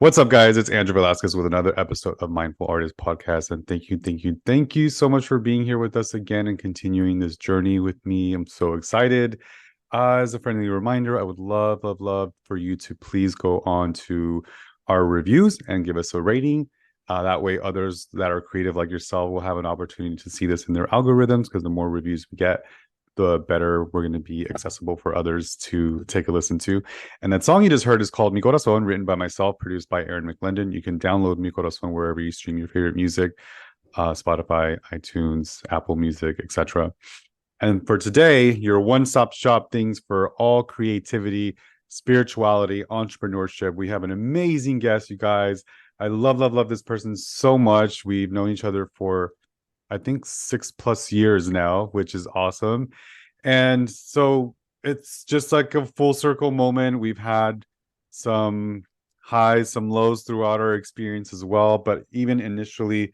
What's up, guys? It's Andrew Velasquez with another episode of Mindful Artist Podcast. And thank you so much for being here with us again and continuing this journey with me. I'm so excited. As a friendly reminder, I would love for you to please go on to our reviews and give us a rating. That way, others that are creative like yourself will have an opportunity to see this in their algorithms, because the more reviews we get, the better we're going to be accessible for others to take a listen to. And that song you just heard is called Mi Corazón, written by myself, produced by Aaron McLendon. You can download Mi Corazón wherever you stream your favorite music, Spotify, iTunes, Apple Music, etc. And for today, your one-stop shop things for all creativity, spirituality, entrepreneurship. We have an amazing guest, you guys. I love this person so much. We've known each other for, I think, 6+ years now, which is awesome. And so it's just like a full circle moment. We've had some highs, some lows throughout our experience as well. But even initially,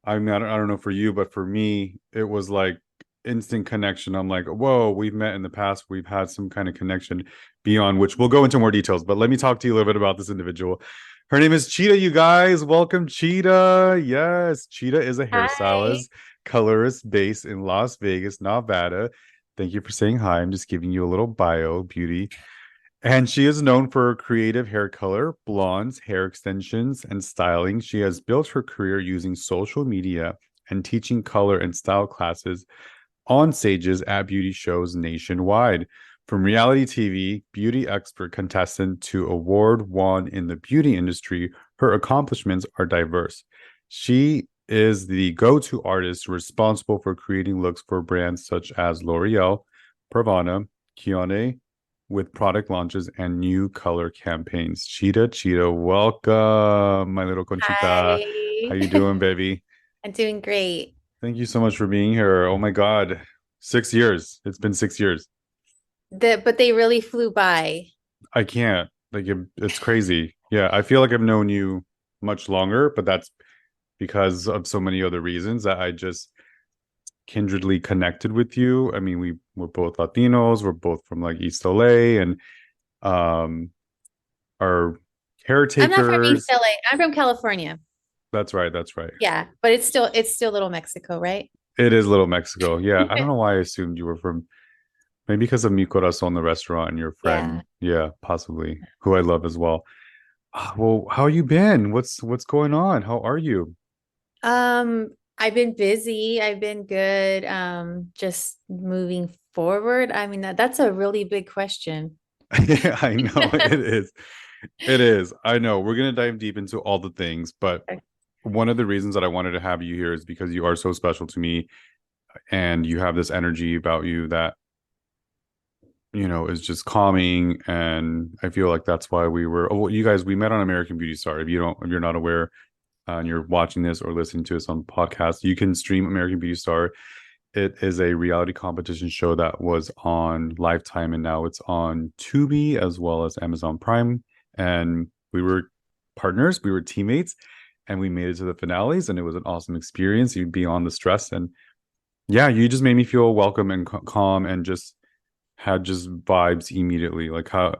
I mean, I don't know for you, but for me, it was like instant connection. I'm like, whoa, we've met in the past. We've had some kind of connection beyond, which we'll go into more details. But let me talk to you a little bit about this individual. Her name is Chita, you guys. Welcome, Chita. Yes, Chita is a Hi. hairstylist, colorist based in Las Vegas, Nevada. Thank you for saying hi. I'm just giving you a little bio, beauty. And she is known for creative hair color, blondes, hair extensions, and styling. She has built her career using social media and teaching color and style classes on stages at beauty shows nationwide. From reality TV, beauty expert contestant to award won in the beauty industry, her accomplishments are diverse. She is the go-to artist responsible for creating looks for brands such as L'Oreal, Pravana, Kione, with product launches and new color campaigns. Chita, welcome, my little Conchita. How Hi. you doing, baby? I'm doing great. Thank you so much for being here. Oh my God, 6 years. It's been 6 years. But they really flew by. I can't. Like it's crazy. Yeah, I feel like I've known you much longer, but that's because of so many other reasons that I just kindredly connected with you. I mean, we're both Latinos. We're both from like East LA, and um, our I'm not from East caretakers. LA. I'm from California. That's right. That's right. Yeah, but it's still Little Mexico, right? It is Little Mexico. Yeah, I don't know why I assumed you were from. Maybe because of Mi Corazón, the restaurant, and your Yeah. friend. Yeah, possibly. Who I love as well. Well, how you been? What's going on? How are you? I've been busy. I've been good. Just moving forward. I mean, that's a really big question. Yeah, I know it is. It is. I know. We're gonna dive deep into all the things, but one of the reasons that I wanted to have you here is because you are so special to me, and you have this energy about you that is just calming. And I feel like that's why you guys, we met on American Beauty Star. If you're not aware, and you're watching this or listening to us on podcast, you can stream American Beauty Star. It is a reality competition show that was on Lifetime, and now it's on Tubi as well as Amazon Prime. And we were partners, we were teammates, and we made it to the finales, and it was an awesome experience. You'd be on the stress, and yeah, you just made me feel welcome and calm, and just had just vibes immediately. Like how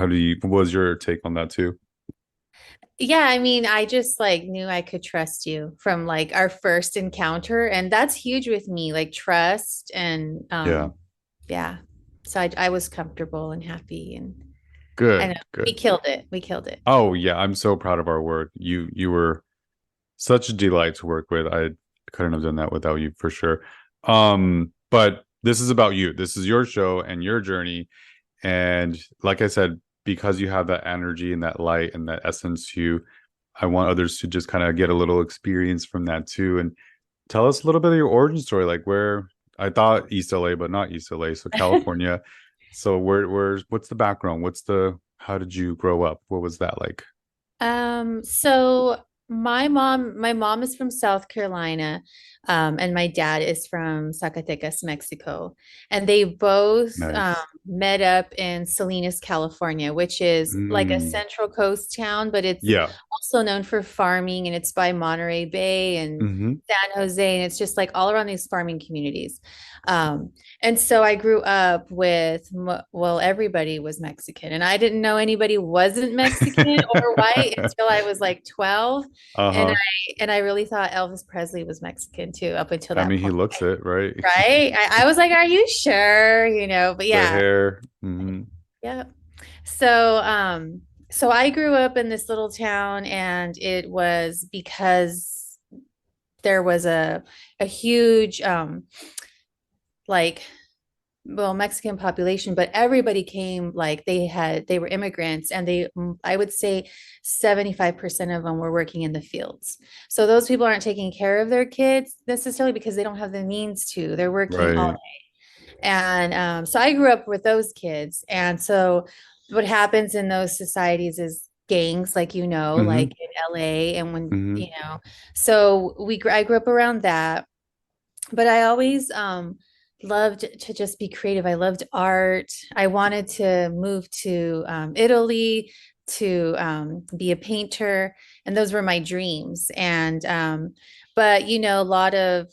do you? What was your take on that too? Yeah, I mean, I just like knew I could trust you from like our first encounter, and that's huge with me, like trust and Yeah, yeah. So I was comfortable and happy and I know good, we good. killed it. We killed it. Oh yeah, I'm so proud of our work. You were such a delight to work with. I couldn't have done that without you for sure. But this is about you. This is your show and your journey. And like I said, because you have that energy and that light and that essence to you, I want others to just kind of get a little experience from that too. And tell us a little bit of your origin story, like where I thought East LA, but not East LA, so California. So what's the background? How did you grow up? What was that like? So my mom is from South Carolina, and my dad is from Zacatecas, Mexico. And they both Nice. met up in Salinas, California, which is like a Mm, Central Coast town, but it's yeah. also known for farming, and it's by Monterey Bay and Hmm. San Jose, and it's just like all around these farming communities. Um, and so I grew up with, well, everybody was Mexican, and I didn't know anybody wasn't Mexican or white until I was like 12. And Uh-huh. I really thought Elvis Presley was Mexican too, up until I that mean, he point. looks it, right? Right? I was like, are you sure? But The yeah, hair. Hmm. yeah. So, so I grew up in this little town, and it was because there was a huge like, well, Mexican population, but everybody came, like they were immigrants, and I would say 75% of them were working in the fields. So those people aren't taking care of their kids necessarily because they don't have the means to. They're working all. Right. And so I grew up with those kids. And so what happens in those societies is gangs, like, like Hmm. in LA. And when, Hmm. so I grew up around that, but I always loved to just be creative. I loved art. I wanted to move to Italy to be a painter. And those were my dreams. And, but, a lot of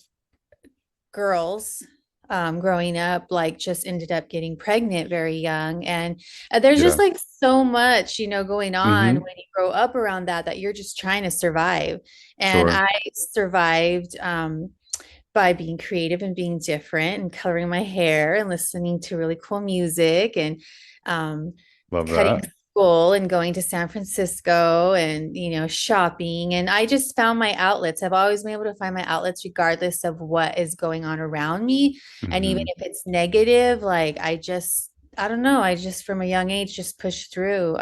girls growing up like just ended up getting pregnant very young, and there's just Yeah. like so much going on Hmm. when you grow up around that you're just trying to survive. And Sure. I survived by being creative and being different and coloring my hair and listening to really cool music and um, Love cutting that. school and going to San Francisco and shopping. And I just found my outlets. I've always been able to find my outlets regardless of what is going on around me. And even Hmm. if it's negative, like I don't know, I just from a young age just pushed through.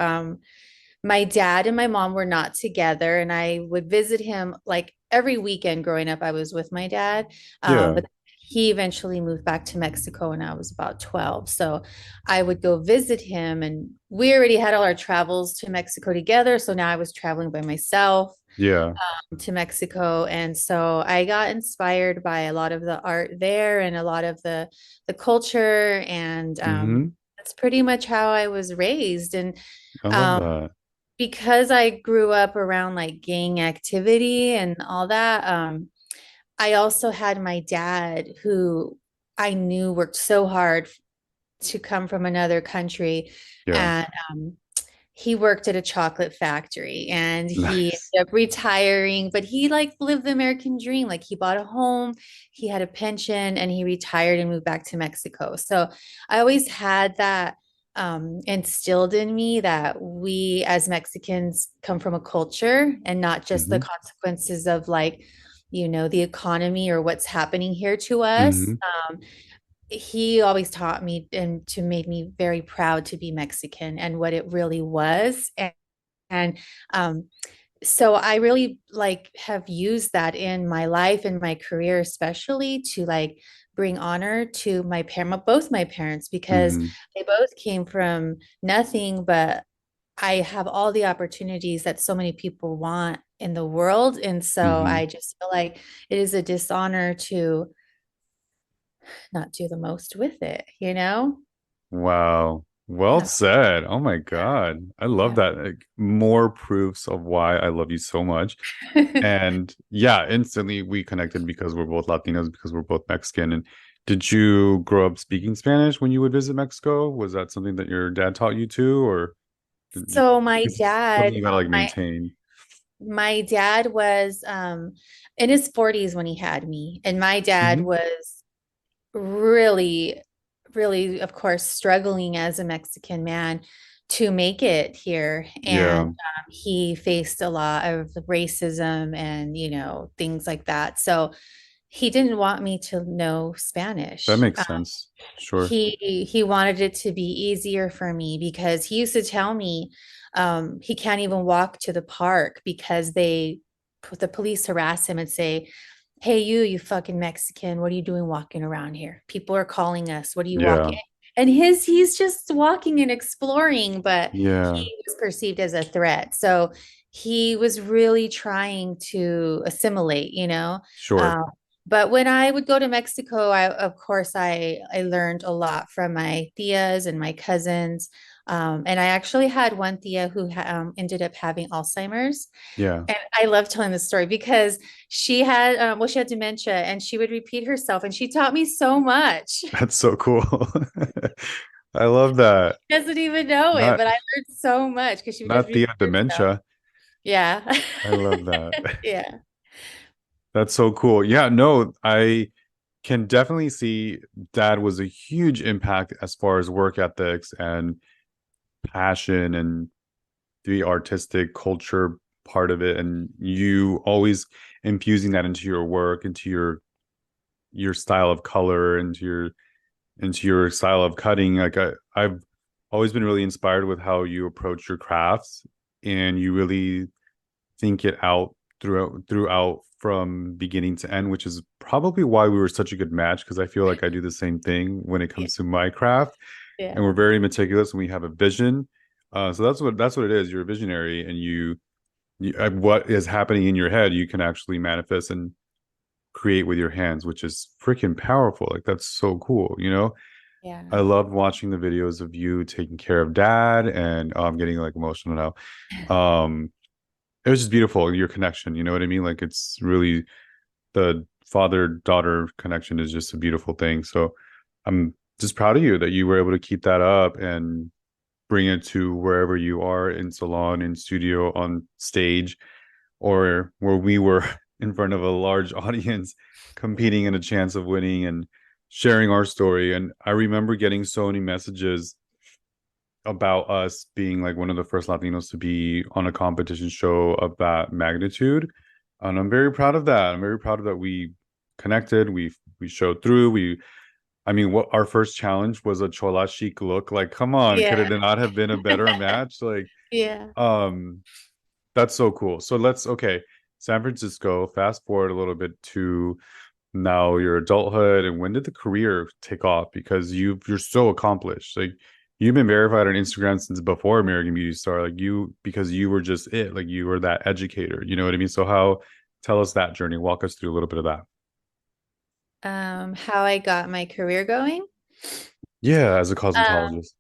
My dad and my mom were not together, and I would visit him like every weekend growing up. I was with my dad, Yeah. but he eventually moved back to Mexico when I was about 12. So I would go visit him, and we already had all our travels to Mexico together. So now I was traveling by myself Yeah. to Mexico. And so I got inspired by a lot of the art there and a lot of the culture. And Hmm. that's pretty much how I was raised. And I love um, that. because I grew up around like gang activity and all that, I also had my dad who I knew worked so hard to come from another country. Yeah. And he worked at a chocolate factory, and he Nice. ended up retiring, but he like lived the American dream. Like he bought a home, he had a pension, and he retired and moved back to Mexico. So I always had that instilled in me that we as Mexicans come from a culture and not just the Hmm. consequences of like, the economy or what's happening here to us. Hmm. He always taught me and to made me very proud to be Mexican and what it really was. And um, so I really like have used that in my life and my career, especially to like bring honor to both my parents, because Hmm. they both came from nothing, but I have all the opportunities that so many people want in the world. And so Hmm. I just feel like it is a dishonor to not do the most with it? Wow. Well Yeah. said. Oh my God. I love Yeah. that. Like, more proofs of why I love you so much. And yeah, instantly we connected because we're both Latinos, because we're both Mexican. And did you grow up speaking Spanish when you would visit Mexico? Was that something that your dad taught you to, or did you, So my it's something dad, you gotta like my maintain? my dad was in his 40s when he had me, and my dad Hmm. was really, really, of course, struggling as a Mexican man to make it here. And Yeah, he faced a lot of racism and, things like that. So he didn't want me to know that Spanish. makes sense. Sure. He wanted it to be easier for me because he used to tell me he can't even walk to the park because the police harass him and say, hey, you fucking Mexican, what are you doing walking around here? People are calling us, what are you Yeah. walking? And he's just walking and exploring, but Yeah. he was perceived as a threat. So he was really trying to assimilate. Sure. But when I would go to Mexico, of course, I learned a lot from my tias and my cousins. And I actually had one tia who ended up having Alzheimer's. Yeah. And I love telling this story because she had, well, she had dementia and she would repeat herself, and she taught me so much. That's so cool. I love that. She doesn't even know it, Not but I learned so much because she would just not the repeat herself. dementia. Yeah. I love that. Yeah. That's so cool. Yeah, no, I can definitely see dad was a huge impact as far as work ethics and passion and the artistic culture part of it, and you always infusing that into your work, into your style of color, into your style of cutting. Like I've always been really inspired with how you approach your crafts, and you really think it out throughout from beginning to end, which is probably why we were such a good match, because I feel like I do the same thing when it Yeah. comes to my craft, and Yeah. we're very meticulous and we have a vision. So that's what it is. You're a visionary, and what is happening in your head, you can actually manifest and create with your hands, which is freaking powerful. Like that's so cool, you know? Yeah. I loved watching the videos of you taking care of dad, and I'm getting like emotional now. It was just beautiful, your connection, you know what I mean? Like it's really, the father-daughter connection is just a beautiful thing. So I'm just proud of you that you were able to keep that up and bring it to wherever you are, in salon, in studio, on stage, or where we were in front of a large audience, competing in a chance of winning and sharing our story. And I remember getting so many messages about us being like one of the first Latinos to be on a competition show of that magnitude. And I'm very proud of that. I'm very proud of that we connected, we showed through. I mean, what our first challenge was a chola chic look. Like, come on, could it Yeah. not have been a better match? Like, Yeah. um, that's so cool. So okay, San Francisco, fast forward a little bit to now your adulthood, and when did the career take off? Because you're so accomplished. Like you've been verified on Instagram since before American Beauty Star. Like because you were just it. Like you were that educator. You know what I mean? So tell us that journey. Walk us through a little bit of that. How I got my career going. Yeah, as a Uh, cosmetologist.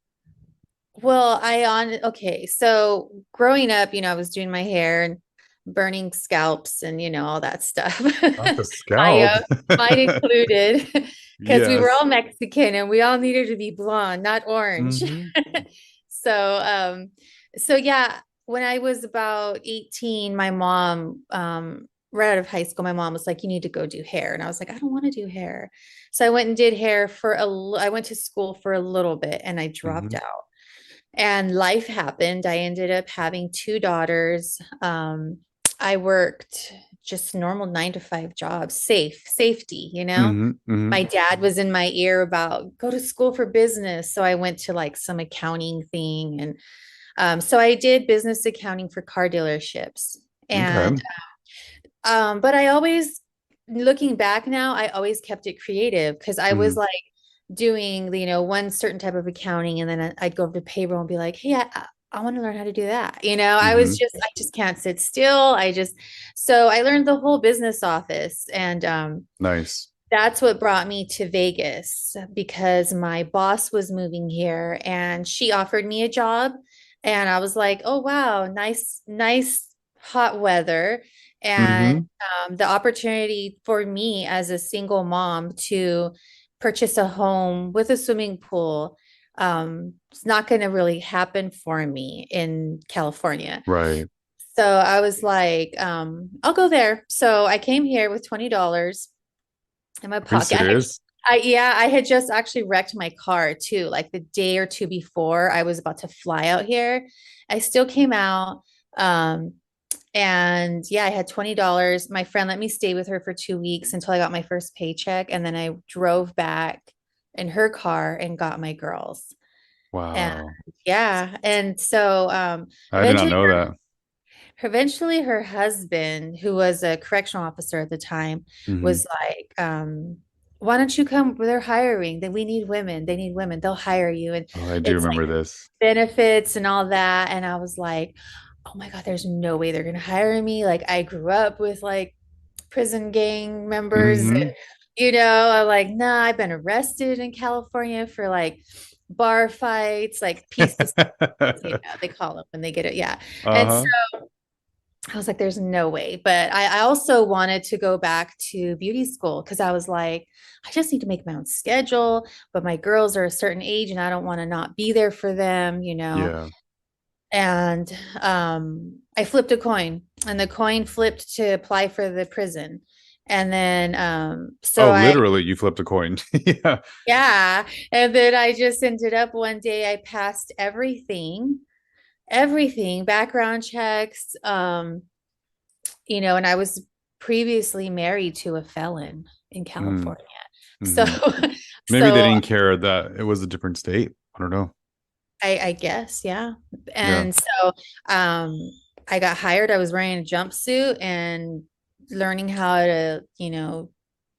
well, okay, so growing up, I was doing my hair and burning scalps and all that stuff. Not the I scalp. mine included because we were Yes. all Mexican and we all needed to be blonde, not orange. Mm-hmm. So, so yeah, when I was about 18, my mom, right out of high school, my mom was like, "You need to go do hair," and I was like, "I don't want to do hair." So I went and did hair I went to school for a little bit and I dropped Mm-hmm. out. And life happened. I ended up having two daughters. I worked just normal 9 to 5 jobs, safety. Mm-hmm. Mm-hmm. My dad was in my ear about go to school for business. So I went to like some accounting thing. And so I did business accounting for car dealerships. And Okay. but I always, looking back now, I always kept it creative because I was Mm-hmm. like doing, one certain type of accounting, and then I'd go over to payroll and be like, "Hey, I want to learn how to do that." Mm-hmm. I just can't sit still. So I learned the whole business office, and Nice. that's what brought me to Vegas because my boss was moving here, and she offered me a job, and I was like, "Oh wow, nice hot weather." And Mm-hmm. the opportunity for me as a single mom to purchase a home with a swimming pool, it's not going to really happen for me in California. Right. So I was like, I'll go there. So I came here with $20 in my Are you pocket. serious? Yeah, I had just actually wrecked my car too, like the day or two before I was about to fly out here. I still came out. Um, and yeah, I had $20. My friend let me stay with her for 2 weeks until I got my first paycheck. And then I drove back in her car and got my girls. And Wow. yeah. And so I did not know that. eventually her husband, who was a correctional officer at the time, Mm-hmm. was like, why don't you come? They're hiring. Then we need women. They need women. They'll hire you. And Oh, I do it's like remember this. benefits and all that. And I was like, oh my God, there's no way they're gonna hire me. Like I grew up with like prison gang members. And, Hmm. I'm like, nah, I've been arrested in California for like bar fights, like piece de, they call it when they get it. Yeah. And so Uh-huh. I was like, there's no way. But I also wanted to go back to beauty school because I was like, I just need to make my own schedule. But my girls are a certain age and I don't want to not be there for them. Yeah. And I flipped a coin, and the coin flipped to apply for the prison. And then, Oh, so literally, you flipped a coin. Yeah. yeah. And then I just ended up one day, I passed everything, background checks, and I was previously married to a felon in Mm, California. So, hmm. Maybe they so didn't care that it was a different state. I don't know. I guess, yeah. Yeah. And so um I got hired. I was wearing a jumpsuit and learning how to,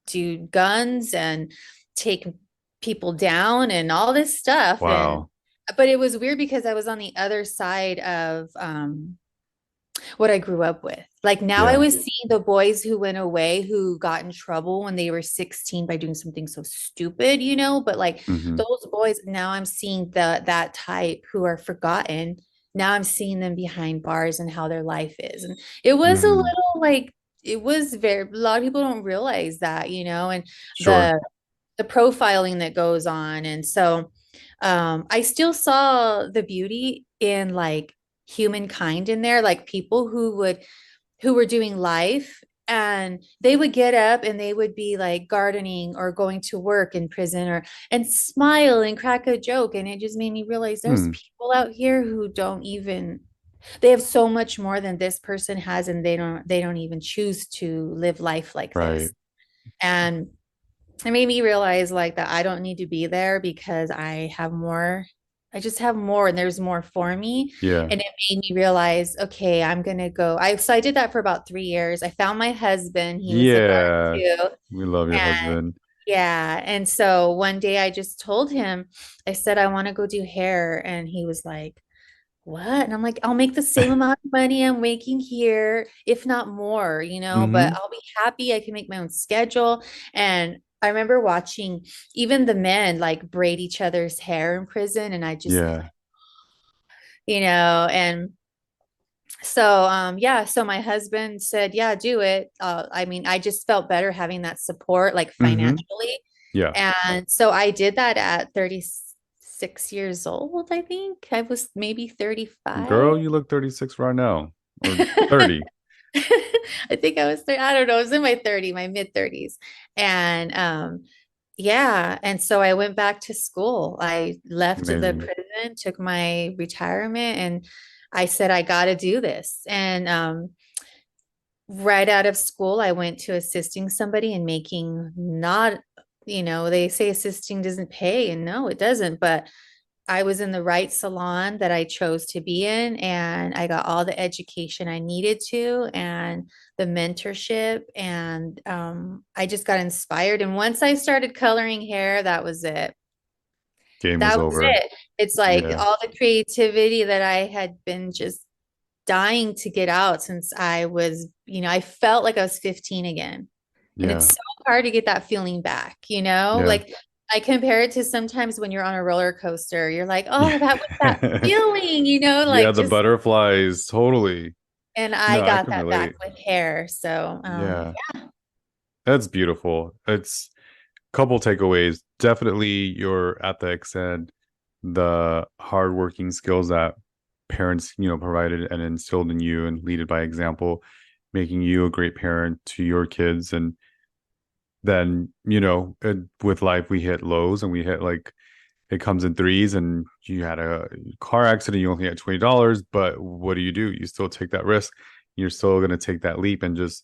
do guns and take people down and all this stuff. And Wow. but it was weird because I was on the other side of what I grew up with. Like now I Yeah. was seeing the boys who went away who got in trouble when they were 16 by doing something so stupid. But like Hmm. those boys, now I'm seeing that type who are forgotten. Now I'm seeing them behind bars and how their life is. And it was a Hmm. little like it was very a lot of people don't realize that, and Sure. the profiling that goes on. And so I still saw the beauty in like humankind in there, like people who were doing life, and they would get up and they would be like gardening or going to work in prison or and smile and crack a joke. And it just made me realize there's Hmm. people out here who don't even they have so much more than this person has, and they don't even choose to live life like Right. this. And it made me realize like that I don't need to be there because I just have more and there's more for me. Yeah. And it made me realize, okay, I'm gonna go. I did that for about 3 years. I found my husband, he was a guard Yeah. too. We love your And husband. yeah. And so one day I just told him, I said, I want to go do hair. And he was like, what? And I'm like, I'll make the same amount of money I'm making here, if not more, but Hmm. I'll be happy. I can make my own schedule. And I remember watching even the men like braid each other's hair in prison. And I just was Yeah. like, and so yeah, so my husband said, yeah, do it. I mean, I just felt better having that support like Hmm. financially. Yeah. And so I did that at 36 years old, I think. I was maybe 35. Girl, you look 36 right now. Or 30. I think I was 30, I don't know, I was in my mid 30s. And yeah, and so I went back to school. I left the Amazing. prison, took my retirement, and I said I got to do this. And right out of school, I went to assisting somebody and making not, they say assisting doesn't pay, and no, it doesn't, but I was in the right salon that I chose to be in, and I got all the education I needed to, and the mentorship, and I just got inspired. And once I started coloring hair, that was it. Game was That was over. it. It's like Yeah. all the creativity that I had been just dying to get out since I felt like I was 15 again. And it's Yeah. so hard to get that feeling back. Yeah. Like I compare it to sometimes when you're on a roller coaster, you're like, oh, that was that Yeah. feeling, Yeah, like the just, butterflies, totally. and I No, I got can that back relate. with hair. So, Yeah. That's beautiful. It's a couple takeaways. Definitely your ethics and the hardworking skills that parents, provided and instilled in you and leaded by example, making you a great parent to your kids. And then, with life, we hit lows and we hit like it comes in threes, and you had a car accident, you only had $20, but what do? You still take that risk. You're still going to take that leap and just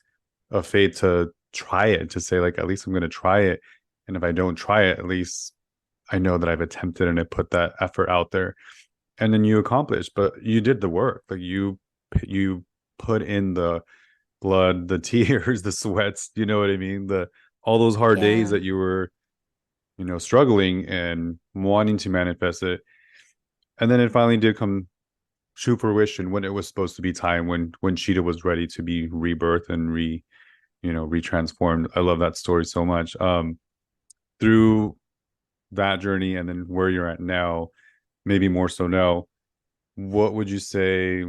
a faith to try it, to say like, at least I'm going to try it. And if I don't try it, at least I know that I've attempted and I put that effort out there. And then you accomplished, but you did the work. Like you put in the blood, the tears, the sweats, you know what I mean? The all those hard days yeah, that you were, struggling and wanting to manifest it. And then it finally did come to fruition when it was supposed to be time, when Cheetah was ready to be rebirthed and retransformed. I love that story so much. Through that journey and then where you're at now, maybe more so now, what would you say,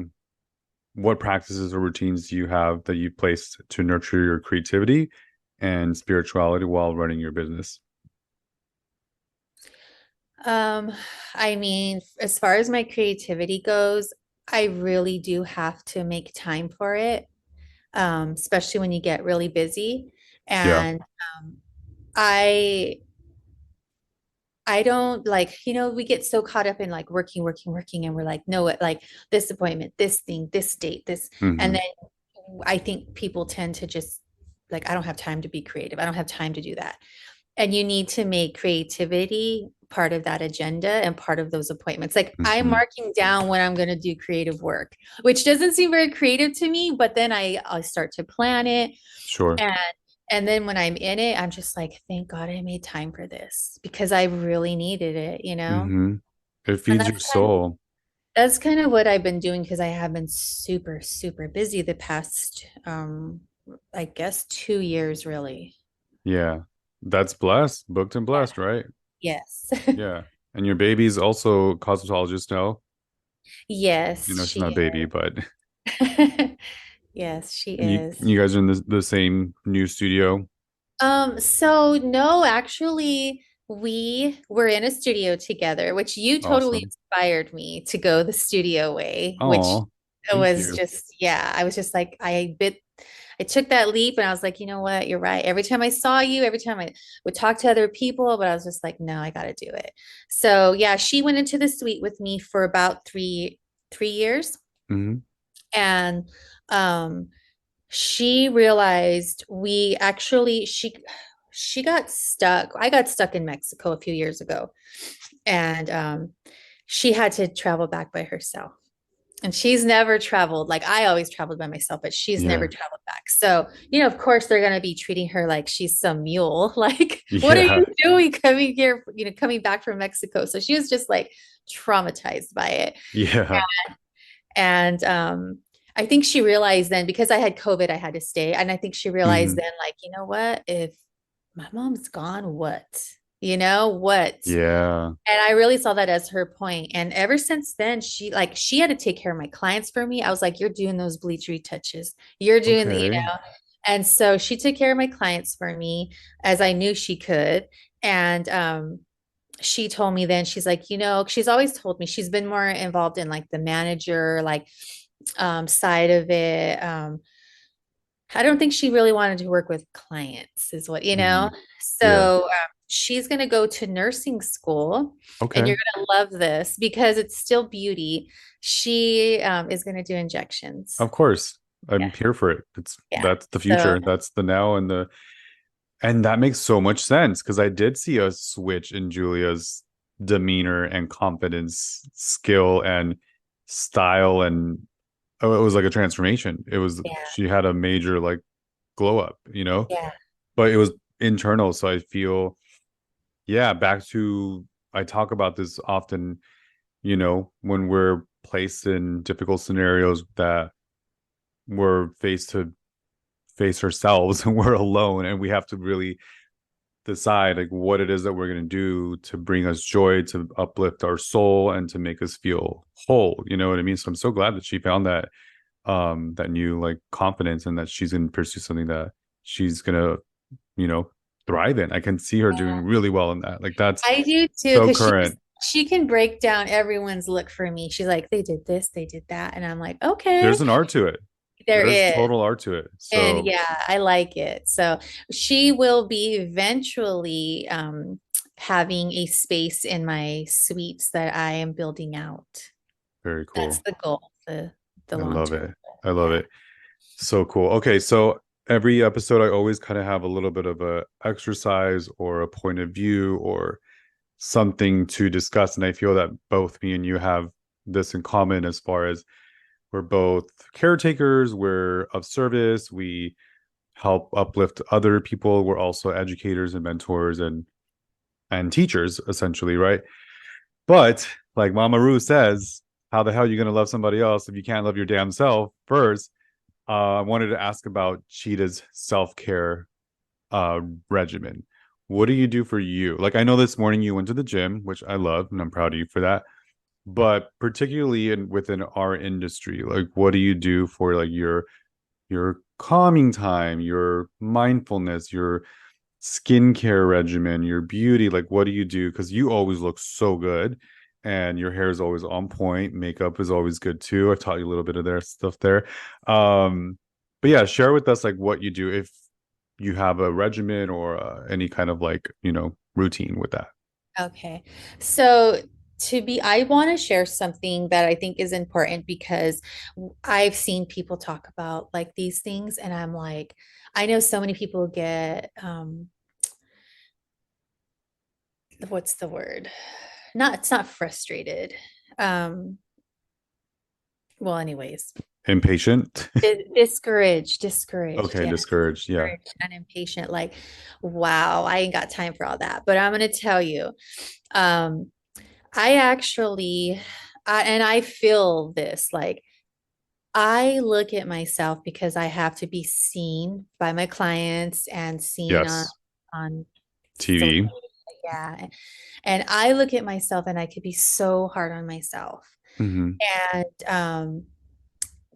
what practices or routines do you have that you've placed to nurture your creativity and spirituality while running your business? Um, I mean, as far as my creativity goes, I really do have to make time for it, especially when you get really busy. Yeah. And I I don't like, we get so caught up in like working, working, working, and we're like, no, like this appointment, this thing, this date, this, and Hmm. then I think people tend to just like, I don't have time to be creative. I don't have time to do that. And you need to make creativity part of that agenda and part of those appointments. Like I'm Hmm. marking down when I'm going to do creative work, which doesn't seem very creative to me, but then I start to plan it. Sure. And and then when I'm in it, I'm just like, thank God I made time for this because I really needed it. Hmm. It And feeds your soul. that's kind of what I've been doing because I have been super, super busy the past I guess 2 years really. Yeah. That's blessed, booked and Yeah. blessed, right? Yes. Yeah. And your baby's also cosmetologist now. Yes, She's not a she baby, but is. Yes, she you is. you guys are in the same new studio. So no, actually, we were in a studio together, which you totally Awesome. inspired me to go the studio way, which Oh, it thank was you. just, yeah, I was just like, I took that leap and I was like, you know what, you're right. Every time I saw you, every time I would talk to other people, but I was just like, no, I got to do it. So yeah, she went into the suite with me for about 3 years. Hmm. And, um, she realized we actually she got stuck. I got stuck in Mexico a few years ago, and she had to travel back by herself. And she's never traveled. Like I always traveled by myself, but she's never Yeah. traveled back. So, of course they're going to be treating her like she's some mule. Like, what are Yeah. you doing coming here, coming back from Mexico? So she was just like traumatized by it. Yeah. And I think she realized then because I had COVID, I had to stay. And I think she realized Hmm. then, like, you know what? If my mom's gone, what? What? Yeah. And I really saw that as her point. And ever since then, she had to take care of my clients for me. I was like, you're doing those bleach retouches. You're doing Okay. and so she took care of my clients for me as I knew she could. And she told me then she's like, she's always told me she's been more involved in like the manager like side of it. I don't think she really wanted to work with clients is what Hmm. Yeah. so she's going to go to nursing school, and Okay. you're going to love this because it's still beauty. She is going to do injections. Of course. Yeah, I'm here for it. yeah. That's the So future. That's the now and that makes so much sense because I did see a switch in Julia's demeanor and confidence, skill and style and oh, it was like a transformation. It was yeah, she had a major like glow up, yeah, but it was internal. So I feel, yeah, back to I talk about this often, when we're placed in difficult scenarios that we're faced to face ourselves and we're alone and we have to really decide like what it is that we're going to do to bring us joy, to uplift our soul and to make us feel whole. You know what I mean? So I'm so glad that she found that new like confidence and that she's going to pursue something that she's going to, you know, thrive in. I can see her doing yeah. really well in that. Like that's I do too so because current. she can break down everyone's look for me. She's like, they did this, they did that, and I'm like, okay, There's an art to it. there There's is. total art to it. And So yeah, I like it. So she will be eventually having a space in my suites that I am building out. very That's cool. the goal, the I long love term it. goal. I love Yeah. it. So cool. Okay, so every episode I always kind of have a little bit of a exercise or a point of view or something to discuss. And I feel that both me and you have this in common as far as we're both caretakers, we're of service, we help uplift other people. We're also educators and mentors and teachers, essentially, right? But like Mama Ru says, how the hell are you gonna love somebody else if you can't love your damn self first? I wanted to ask about Cheetah's self-care uh regimen. What do you do for you? Like I know this morning you went to the gym, which I love, and I'm proud of you for that. But particularly within our industry, like what do you do for like your calming time, your mindfulness, your skincare regimen, your beauty? Like what do you do? Because you always look so good and your hair is always on point. Makeup is always good too. I taught you a little bit of their stuff there. But yeah, share with us like what you do if you have a regimen or any kind of like, routine with that. Okay. So I want to share something that I think is important because I've seen people talk about like these things, and I'm like, I know so many people get, what's the word? It's not frustrated. Um, well, anyways, Impatient. discouraged, Okay, yeah, discouraged. Yeah. discouraged and impatient. Like, wow, I ain't got time for all that. But I'm gonna tell you, um, I actually, and I feel this like I look at myself because I have to be seen by my clients and seen Yes. on social TV. media. Yeah. And I look at myself and I could be so hard on myself. Hmm. And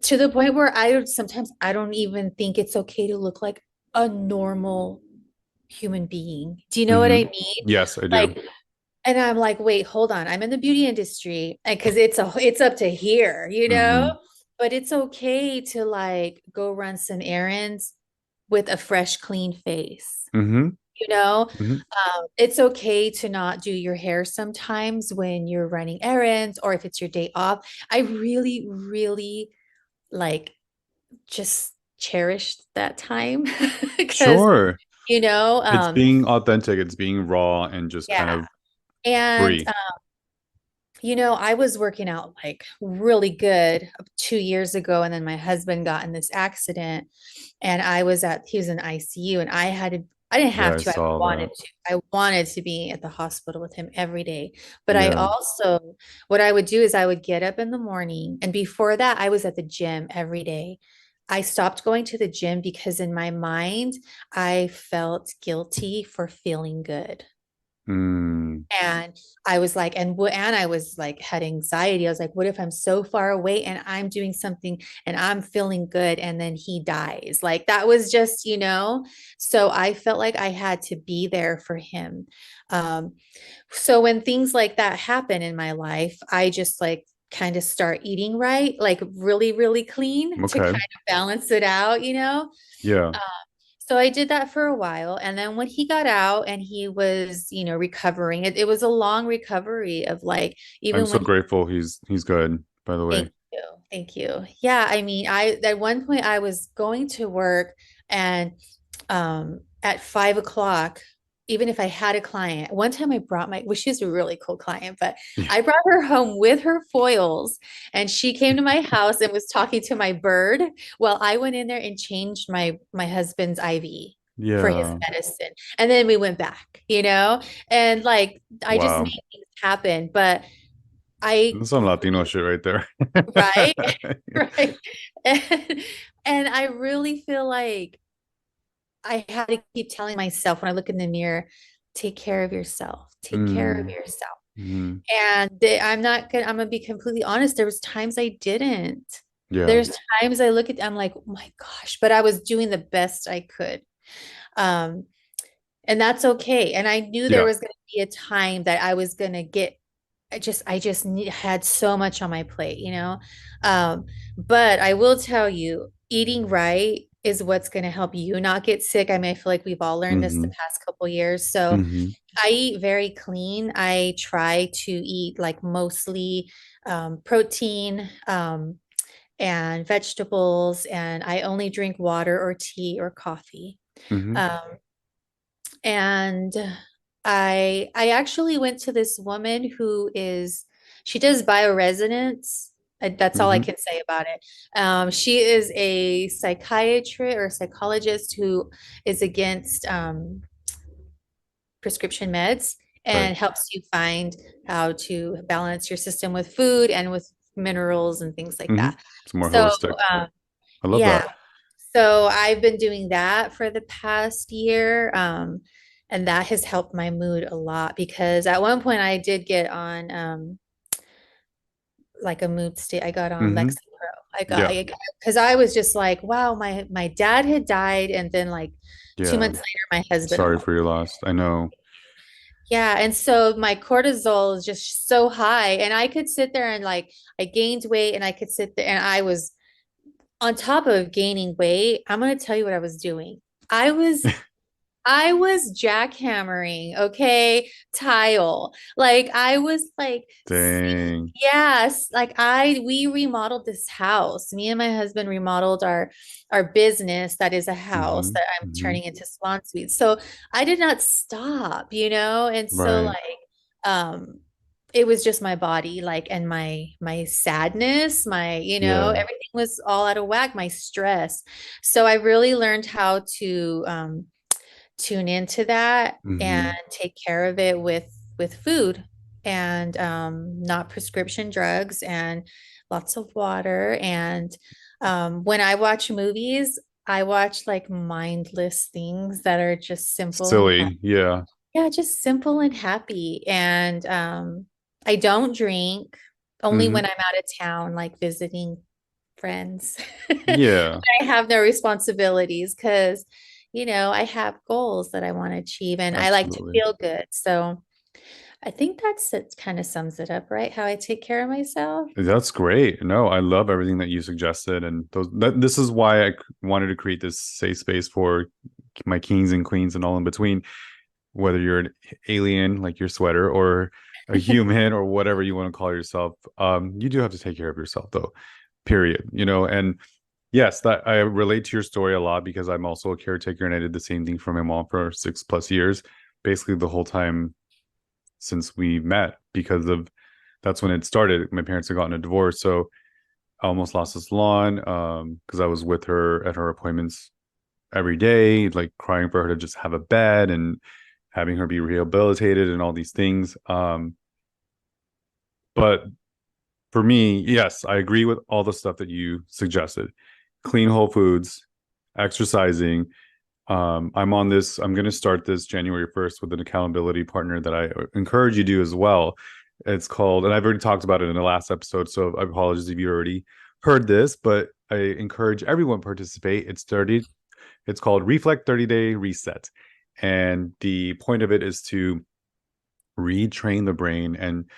to the point where sometimes I don't even think it's okay to look like a normal human being. Do you know what Hmm. I mean? Yes, I do. Like, and I'm like, wait, hold on. I'm in the beauty industry, and because it's up to here, Hmm. but it's okay to like go run some errands with a fresh, clean face. Hmm. You know, Hmm. it's okay to not do your hair sometimes when you're running errands or if it's your day off. I really, really like just cherished that time because, Sure. you know, It's um, being authentic, it's being raw and just kind yeah. of And free. I was working out like really good 2 years ago, and then my husband got in this accident, and he was in ICU, and I didn't Yeah, have I to, saw that. I wanted to be at the hospital with him every day. But Yeah. what I would do is I would get up in the morning, and before that, I was at the gym every day. I stopped going to the gym because in my mind, I felt guilty for feeling good. Mm. And I was like, and I was like, had anxiety. I was like, what if I'm so far away and I'm doing something and I'm feeling good and then he dies? Like that was just, so I felt like I had to be there for him. Um, so when things like that happen in my life, I just like kind of start eating right, like really, really clean to Okay. kind of balance it out. Yeah. Um, so I did that for a while. And then when he got out and he was, recovering, it was a long recovery of like, I'm even so when grateful he's good, by the way. thank you. Thank you. Yeah. I mean, at one point I was going to work and at 5 o'clock, even if I had a client, one time I brought well, she's a really cool client, but Yeah. I brought her home with her foils and she came to my house and was talking to my bird while I went in there and changed my husband's IV for his Yeah. medicine. And then we went back, and like I just made Wow. things happen, but I That's some Latino shit right there. right, right. And I really feel like I had to keep telling myself when I look in the mirror, take care of yourself, take care of Mm. yourself. Mm. I'm gonna be completely honest. There was times I didn't. Yeah. There's times I'm like, oh my gosh, but I was doing the best I could. Um, and that's okay. And I knew there Yeah. was gonna be a time that I was gonna get had so much on my plate. Um, but I will tell you, eating right is what's going to help you not get sick. I mean, I feel like we've all learned this the Hmm. past couple years. So Hmm. I eat very clean. I try to eat like mostly protein and vegetables, and I only drink water or tea or coffee. Hmm. Um, and I actually went to this woman she does bioresonance. That's all I Hmm. can say about it. She is a psychiatrist or psychologist who is against prescription meds Right. and helps you find how to balance your system with food and with minerals and things like Hmm. that. It's more So, holistic. um, I love yeah, that. So I've been doing that for the past year. And that has helped my mood a lot because at one point I did get on like a mood state. I got on Hmm. Lexapro. Yeah. Because I was just like, wow, my dad had died, and then like 2 months Yeah. later, my husband Sorry almost. for your loss. I know. Yeah, and so my cortisol is just so high, and I could sit there and like I gained weight, and I could sit there, and I was on top of gaining weight. I'm gonna tell you what I was doing. I was I was jackhammering, okay, tile. Like I was like, Dang. yes, like we remodeled this house. Me and my husband remodeled our business that is a house Hmm. that I'm Hmm. turning into salon suites. So I did not stop, And so Right. like it was just my body, like, and my sadness, Yeah. everything was all out of whack, my stress. So I really learned how to tune into that and Hmm. take care of it with food and not prescription drugs and lots of water. And when I watch movies, I watch like mindless things that are just simple and happy. Silly. Yeah. Yeah, just simple and happy. And I don't drink only Hmm. when I'm out of town, like visiting friends. Yeah. I have no responsibilities because, I have goals that I want to achieve and I like to Absolutely. feel good. So I think it kind of sums it up, right? How I take care of myself. That's great. No, I love everything that you suggested, and this is why I wanted to create this safe space for my kings and queens and all in between. Whether you're an alien like your sweater, or a human, or whatever you want to call yourself, you do have to take care of yourself, though. Period. And yes, that I relate to your story a lot because I'm also a caretaker, and I did the same thing for my mom for 6+ years, basically the whole time since we met, because of that's when it started. My parents had gotten a divorce, so I almost lost this lawn because I was with her at her appointments every day, like crying for her to just have a bed and having her be rehabilitated and all these things. But for me, yes, I agree with all the stuff that you suggested. Clean whole foods, exercising. I'm going to start this January 1st with an accountability partner that I encourage you to do as well. It's called, and I've already talked about it in the last episode, so I apologize if you already heard this, but I encourage everyone to participate. It's called Reflect 30-Day Reset. And the point of it is to retrain the brain and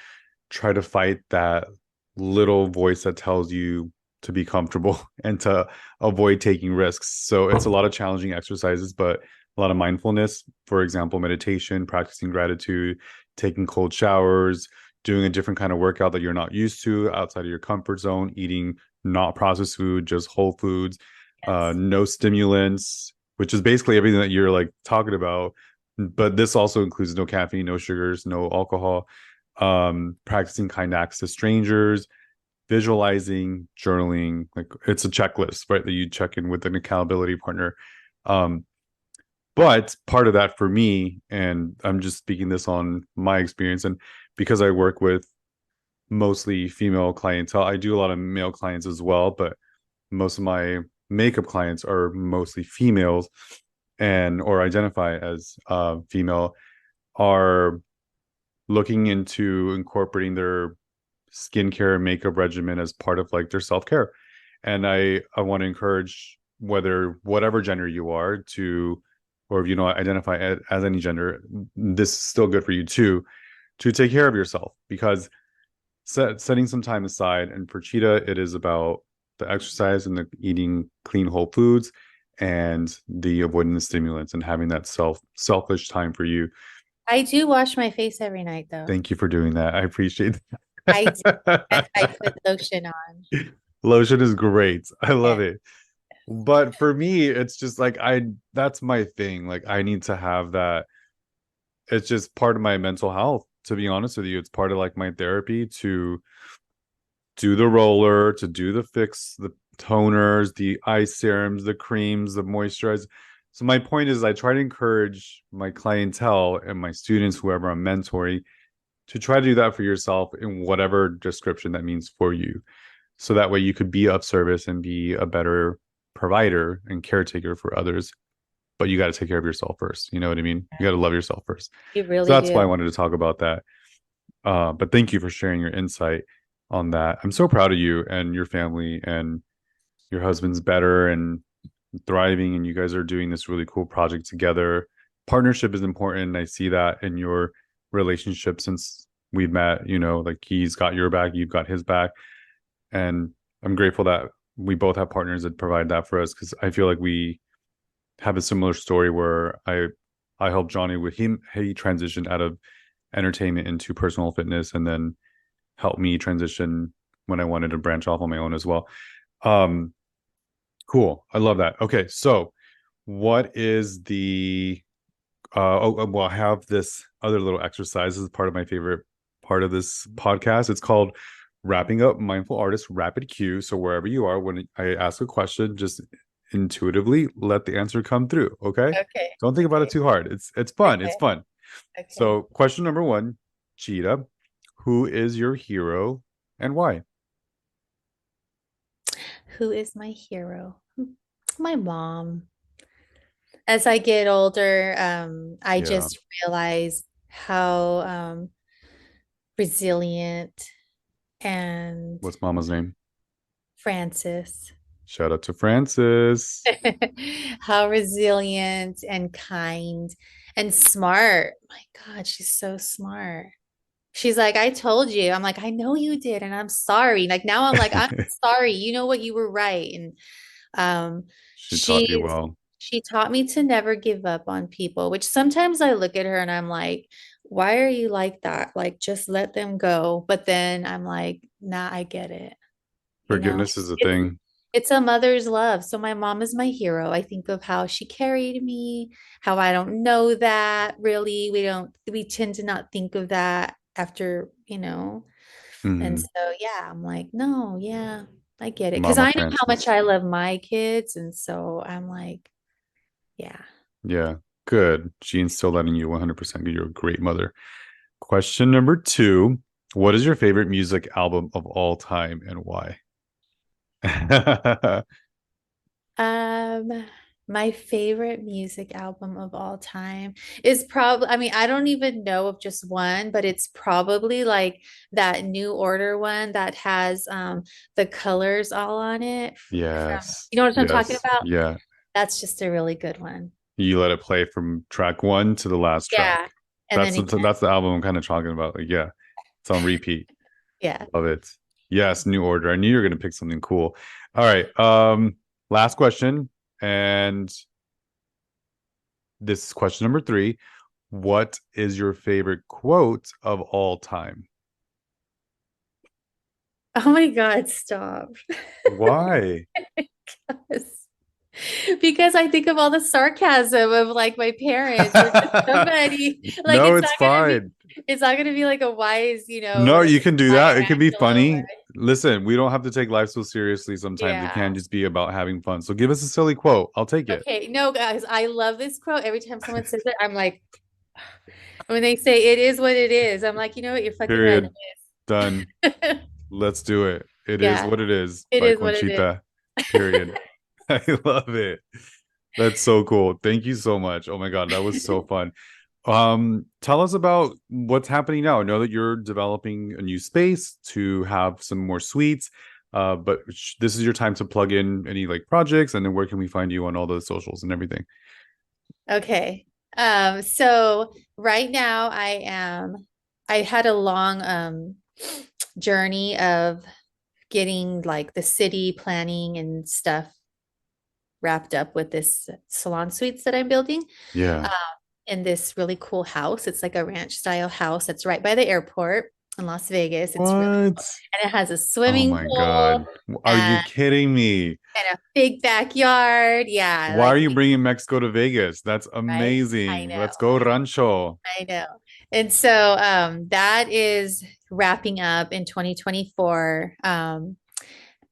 try to fight that little voice that tells you to be comfortable and to avoid taking risks. So it's a lot of challenging exercises, but a lot of mindfulness. For example, meditation, practicing gratitude, taking cold showers, doing a different kind of workout that you're not used to outside of your comfort zone, eating not processed food, just whole foods, Yes. no stimulants, which is basically everything that you're like talking about. But this also includes no caffeine, no sugars, no alcohol, practicing kind acts to strangers, visualizing, journaling. Like, it's a checklist, right, that you check in with an accountability partner. um but part of that for me, and I'm just speaking this on my experience, and because I work with mostly female clientele, I do a lot of male clients as well, but most of my makeup clients are mostly females, and or identify as female, are looking into incorporating their skincare and makeup regimen as part of like their self-care. And I want to encourage, whatever gender you are, to, or if you don't identify as any gender, this is still good for you too, to take care of yourself, because setting some time aside. And for Cheetah, it is about the exercise and the eating clean whole foods and the avoiding the stimulants and having that selfish time for you. I do wash my face every night though. Thank you for doing that. I appreciate I do. I that. put lotion on. Lotion is great. I love Yeah. it. But for me, it's just like, that's my thing. Like, I need to have that. It's just part of my mental health, to be honest with you. It's part of like my therapy, to do the roller, to do the fix, the toners, the eye serums, the creams, the moisturizer. So my point is, I try to encourage my clientele and my students, whoever I'm mentoring, to try to do that for yourself in whatever description that means for you. So that way you could be of service and be a better provider and caretaker for others, but you got to take care of yourself first. You know what I mean? You got to love yourself first. You So really that's why I do. wanted to talk about that. But thank you for sharing your insight on that. I'm so proud of you and your family, and your husband's better and thriving, and you guys are doing this really cool project together. Partnership is important. I see that in your relationship since we've met, like he's got your back, you've got his back. And I'm grateful that we both have partners that provide that for us, because I feel like we have a similar story where I helped Johnny with him. He transitioned out of entertainment into personal fitness, and then helped me transition when I wanted to branch off on my own as well. Um, cool. I love that. Okay, so what is the well, I have this other little exercise. This is part of my favorite part of this podcast. It's called Wrapping Up Mindful Artist Rapid Q. So wherever you are, when I ask a question, just intuitively let the answer come through. Okay. Okay. Don't think about it Okay. too hard. It's fun. It's Okay. fun. Okay. So question number one, Cheetah, who is your hero and why? Who is my hero? My mom. As I get older, I Yeah. just realize how resilient and What's mama's name? Francis, Shout out to Francis. how resilient and kind and smart. My God, she's so smart. She's like, I told you. I'm like, I know you did, and I'm sorry. Like now I'm like, I'm sorry. You know what? You were right. And um, She taught you she's well. she taught me to never give up on people, which sometimes I look at her and I'm like, why are you like that? Like, just let them go. But then I'm like, nah, I get it. You know, Forgiveness is a it's thing. it's a mother's love. So my mom is my hero. I think of how she carried me, how I don't know that really. We tend to not think of that after, and Mhm. so, yeah, I'm like, no, yeah, I get it. Because Mama I know how much Francis. I love my kids. And so I'm like, yeah. Yeah, good. She instilled that in you 100%. You're a great mother. Question number two. What is your favorite music album of all time and why? Um, my favorite music album of all time is probably, I mean, I don't even know of just one, but it's probably like that New Order one that has the colors all on it from, Yes. you know what I'm talking Yes. about? Yeah. That's just a really good one. You let it play from track one to the last track. Yeah. And That's then the again, that's the album I'm kind of talking about. Like, yeah, it's on repeat. yeah. Love it. Yes, New Order. I knew you were gonna pick something cool. All right. Last question. And this is question number three. What is your favorite quote of all time? Oh my God, stop. Why? Because I think of all the sarcasm of like my parents or just somebody like No, it's fine. it's not gonna be like a wise, No, like you can do that. Maya It can be Angelou or funny. Listen, we don't have to take life so seriously sometimes. It yeah. can just be about having fun. So give us a silly quote. I'll take it. Okay, no, guys, I love this quote. Every time someone says it, I'm like, when they say it is what it is, I'm like, you know what, you're fucking right. Period. Done. It is. Let's do it. It is Yeah, what it is it by is what it is. Conchita. Period. I love it. That's so cool. Thank you so much. Oh my God, that was so fun. Tell us about what's happening now. I know that you're developing a new space to have some more suites. But this is your time to plug in any like projects, and then where can we find you on all the socials and everything? Okay. So right now I had a long journey of getting like the city planning and stuff wrapped up with this salon suites that I'm building Yeah. um, in this really cool house. It's like a ranch style house that's right by the airport in Las Vegas. It's really What? cool. And it has a Oh swimming my God. pool Are you kidding me? and a big backyard. Yeah, Why are like you bringing Mexico to Vegas? That's right. I amazing. know. Let's go Rancho. I know. And so that is wrapping up in 2024.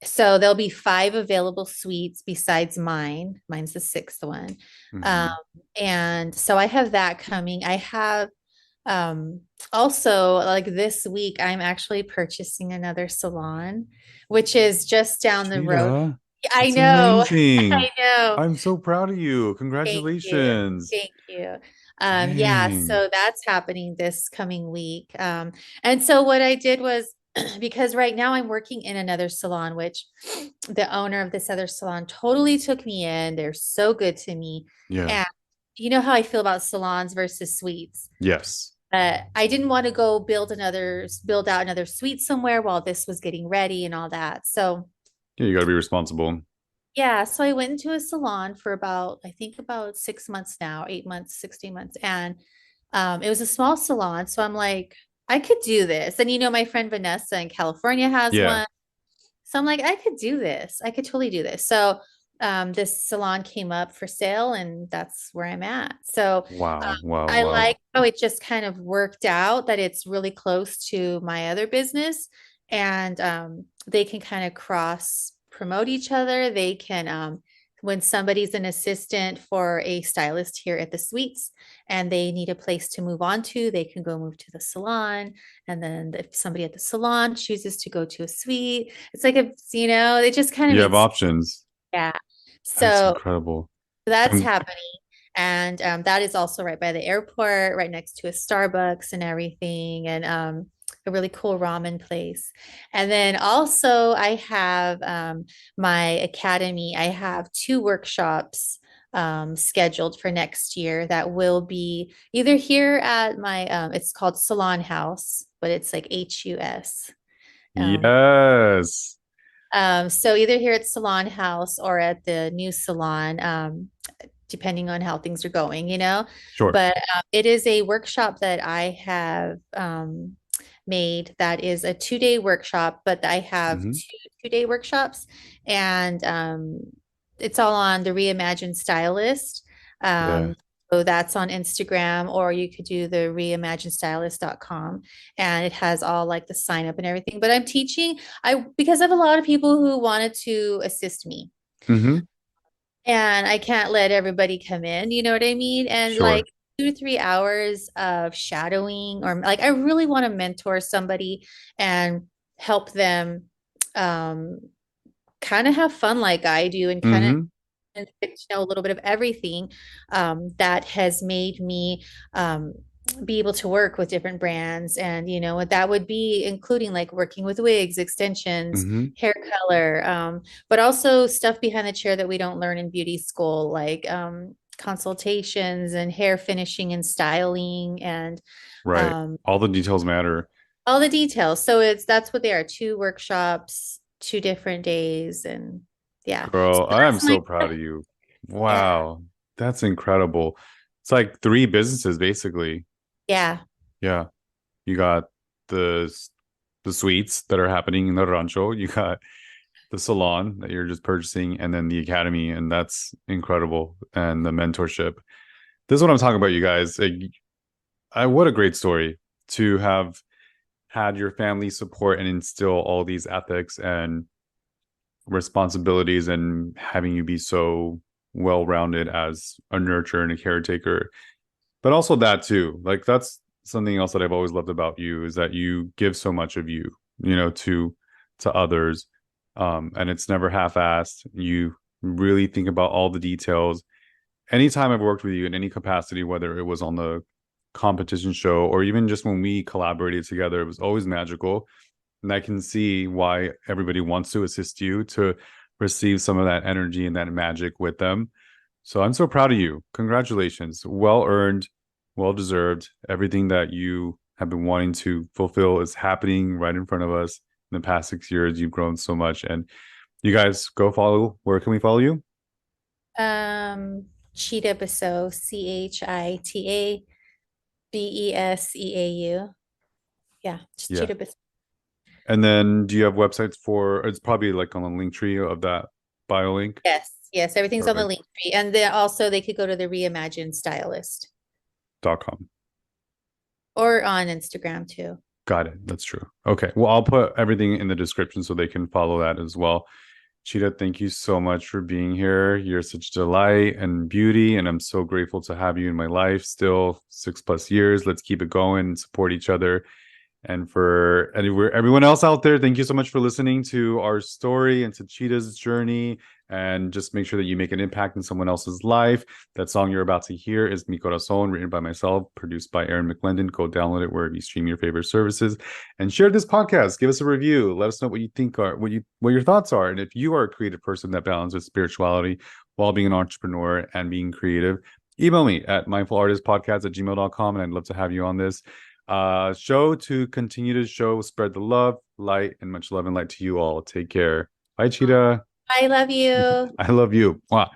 So there'll be five available suites besides mine. Mine's the sixth one. Um, Mhm. and so I have that coming. I have also like this week, I'm actually purchasing another salon, which is just down the road. Cheetah. I That's know. amazing. I know. I'm so proud of you. Thank you. Congratulations. Thank you. Yeah, Dang. so that's happening this coming week. And so what I did was because right now I'm working in another salon, which the owner of this other salon totally took me in. They're so good to me. Yeah. And you know how I feel about salons versus suites. Yes. I didn't want to go build out another suite somewhere while this was getting ready and all that. So Yeah, you got to be responsible. yeah, so I went into a salon for about, I think about 6 months now, 8 months, 16 months. And it was a small salon. So I'm like, I could do this. And you know, my friend Vanessa in California has Yeah. one. So I'm like, I could do this. I could totally do this. So this salon came up for sale and that's where I'm at. So um, Wow. Wow. I Wow. like how it just kind of worked out that it's really close to my other business and they can kind of cross promote each other. They can, when somebody's an assistant for a stylist here at the suites and they need a place to move on to, they can go move to the salon. And then if somebody at the salon chooses to go to a suite, it's like it just kind of You have makes, options. yeah. That's So incredible. that's And happening. And that is also right by the airport, right next to a Starbucks and everything, and a really cool ramen place. And then also, I have my academy, I have two workshops scheduled for next year that will be either here at my, it's called Salon House, but it's like HUS. Um, yes. so either here at Salon House or at the new salon, depending on how things are going, Sure. But it is a workshop that I have made that is a 2 day workshop, but I have Hmm. two-day workshops, and it's all on the Reimagined Stylist. Yeah. So that's on Instagram, or you could do the reimaginedstylist.com, and it has all like the sign up and everything. But I'm teaching, because I have a lot of people who wanted to assist me. Hmm. And I can't let everybody come in, you know what I mean? And Sure. like 2 to 3 hours of shadowing, or like I really want to mentor somebody and help them um kind of have fun like I do and kind of Hmm. get to know a little bit of everything that has made me be able to work with different brands. And, what that would be, including like working with wigs, extensions, Hmm. hair color, but also stuff behind the chair that we don't learn in beauty school, like consultations and hair finishing and styling and Right. um, All the details matter. all the details. So that's what they are, two workshops, 2 different days. And yeah, so Girl, I am that's so my, proud of you. yeah, Wow. That's incredible. It's like three businesses basically. yeah. Yeah. You got the the suites that are happening in the rancho. You got the salon that you're just purchasing, and then the academy, and that's incredible. And the mentorship. This is what I'm talking about, you guys. What a great story to have had your family support and instill all these ethics and responsibilities, and having you be so well rounded as a nurturer and a caretaker. But also that too, like that's something else that I've always loved about you, is that you give so much of you, to others. And it's never half-assed. You really think about all the details. Anytime I've worked with you in any capacity, whether it was on the competition show or even just when we collaborated together, it was always magical. And I can see why everybody wants to assist you to receive some of that energy and that magic with them. So I'm so proud of you. Congratulations. Well earned, well deserved. Everything that you have been wanting to fulfill is happening right in front of us. In the past 6 years, you've grown so much. And you guys go follow. Where can we follow you? Chita Beseau, ChitaBeseau. Yeah, just Yeah. Chita Beseau. And then do you have websites for, it's probably like on the link tree of that bio link? Yes, yes, everything's on the Perfect. link tree. And then also they could go to the Reimagined Stylist .com. or on Instagram too. Got it. That's true. Okay. Well, I'll put everything in the description so they can follow that as well. Chita, thank you so much for being here. You're such delight and beauty, and I'm so grateful to have you in my life still 6+ years. Let's keep it going and support each other. And for everyone else out there, thank you so much for listening to our story and to Chita's journey. And just make sure that you make an impact in someone else's life. That song you're about to hear is Mi Corazón, written by myself, produced by Aaron McClendon. Go download it wherever you stream your favorite services, and share this podcast. Give us a review. Let us know what you think are what your thoughts are, and if you are a creative person that balances spirituality while being an entrepreneur and being creative. Email me at mindfulartistpodcast@gmail.com, and I'd love to have you on this show to continue to spread the love, light, and much love and light to you all. Take care. Bye, Cheetah. I love you. I love you. Mwah.